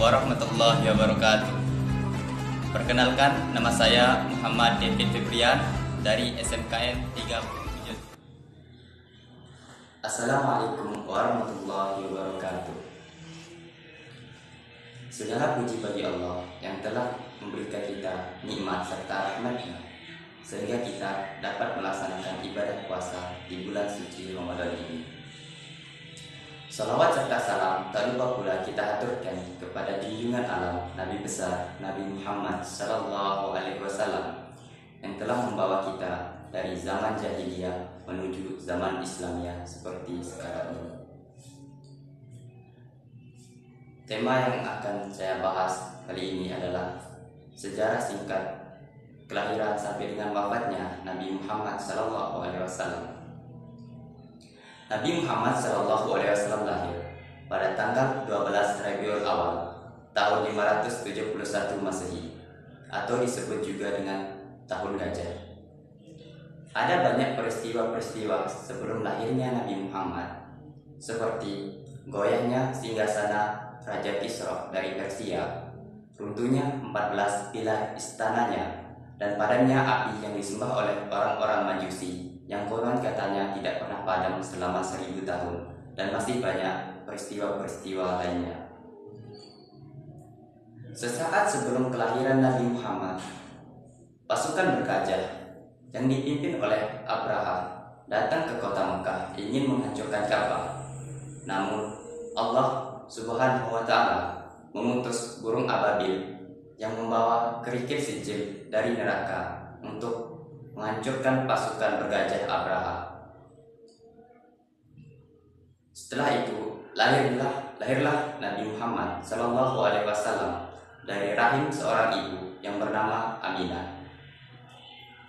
warahmatullahi wabarakatuh. Perkenalkan, nama saya Muhammad David Febrian dari SMKN 37. Assalamualaikum warahmatullahi wabarakatuh. Segala puji bagi Allah yang telah memberikan kita nikmat serta rahmat-Nya sehingga kita dapat melaksanakan ibadah puasa di bulan suci Ramadan ini. Salawat serta salam tak lupa pula kita aturkan kepada junjungan alam Nabi besar Nabi Muhammad Sallallahu Alaihi Wasallam yang telah membawa kita dari zaman jahiliyah menuju zaman Islamiyah seperti sekarang ini. Tema yang akan saya bahas kali ini adalah sejarah singkat kelahiran sampai dengan wafatnya Nabi Muhammad Sallallahu Alaihi Wasallam. Nabi Muhammad SAW lahir pada tanggal 12 Rabiul Awal tahun 571 Masehi atau disebut juga dengan tahun gajah. Ada banyak peristiwa-peristiwa sebelum lahirnya Nabi Muhammad, seperti goyahnya singgasana Raja Kisra dari Persia, runtuhnya 14 pilar istananya, dan padamnya api yang disembah oleh orang-orang Majusi yang konon katanya tidak pernah padam selama 1000 tahun, dan masih banyak peristiwa-peristiwa lainnya. Sesaat sebelum kelahiran Nabi Muhammad, pasukan bergajah yang dipimpin oleh Abraha datang ke kota Mekah ingin menghancurkan Ka'bah. Namun Allah Subhanahu wa Ta'ala mengutus burung ababil yang membawa kerikil sijil dari neraka untuk menghancurkan pasukan bergajah Abraha. Setelah itu lahirlah Nabi Muhammad Sallallahu Alaihi Wasallam dari rahim seorang ibu yang bernama Aminah.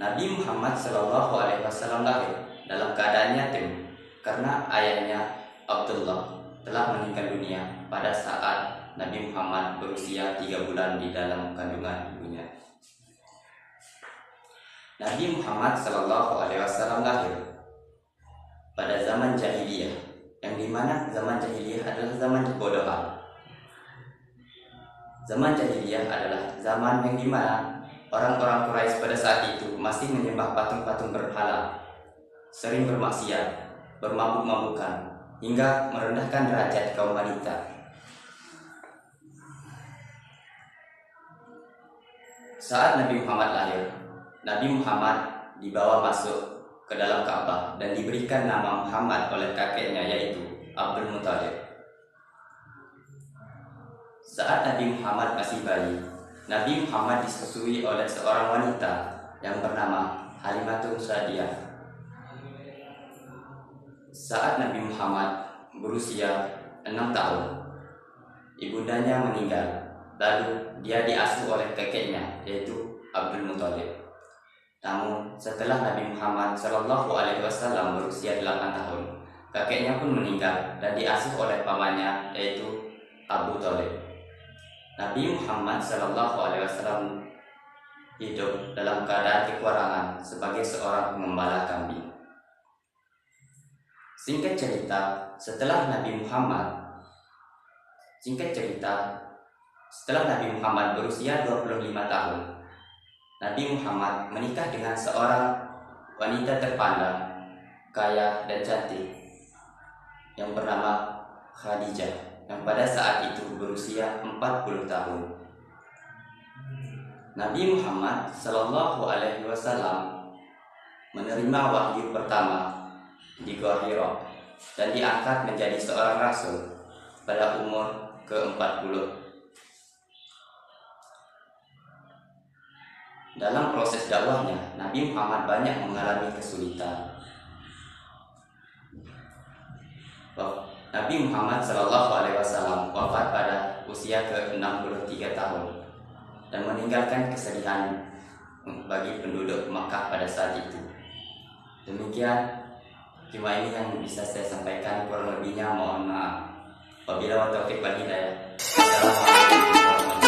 Nabi Muhammad Sallallahu Alaihi Wasallam lahir dalam keadaan yatim karena ayahnya Abdullah telah meninggal dunia pada saat Nabi Muhammad berusia 3 bulan di dalam kandungan ibunya. Nabi Muhammad Sallallahu Alaihi Wasallam lahir pada zaman jahiliyah, yang dimana zaman jahiliyah adalah zaman kebodohan. Zaman jahiliyah adalah zaman yang dimana orang-orang Quraisy pada saat itu masih menyembah patung-patung berhala, sering bermaksiat, bermabuk-mabukan, hingga merendahkan derajat kaum wanita. Saat Nabi Muhammad lahir, Nabi Muhammad dibawa masuk ke dalam Ka'bah dan diberikan nama Muhammad oleh kakeknya, yaitu Abdul Muthalib. Saat Nabi Muhammad masih bayi, Nabi Muhammad disusui oleh seorang wanita yang bernama Halimatun Sa'diyah. Saat Nabi Muhammad berusia 6 tahun, ibundanya meninggal, lalu dia diasuh oleh kakeknya, yaitu Abdul Muthalib. Namun setelah Nabi Muhammad Sallallahu Alaihi Wasallam berusia 8 tahun, kakeknya pun meninggal dan diasuh oleh pamannya, yaitu Abu Thalib. Nabi Muhammad Sallallahu Alaihi Wasallam hidup dalam keadaan kekurangan sebagai seorang pengembala kambing. Singkat cerita, setelah Nabi Muhammad berusia 25 tahun, Nabi Muhammad menikah dengan seorang wanita terpandang, kaya dan cantik yang bernama Khadijah, yang pada saat itu berusia 40 tahun. Nabi Muhammad Sallallahu Alaihi Wasallam menerima wahyu pertama di Gua Hira dan diangkat menjadi seorang rasul pada umur ke-40. Dalam proses dakwahnya, Nabi Muhammad banyak mengalami kesulitan. Nabi Muhammad Sallallahu Alaihi Wasallam wafat pada usia ke-63 tahun dan meninggalkan kesedihan bagi penduduk Makkah pada saat itu. Demikian cuma ini yang bisa saya sampaikan, kurang lebihnya mohon maaf. Wabillahi taufiq wal hidayah. Assalamualaikum warahmatullahi wabarakatuh.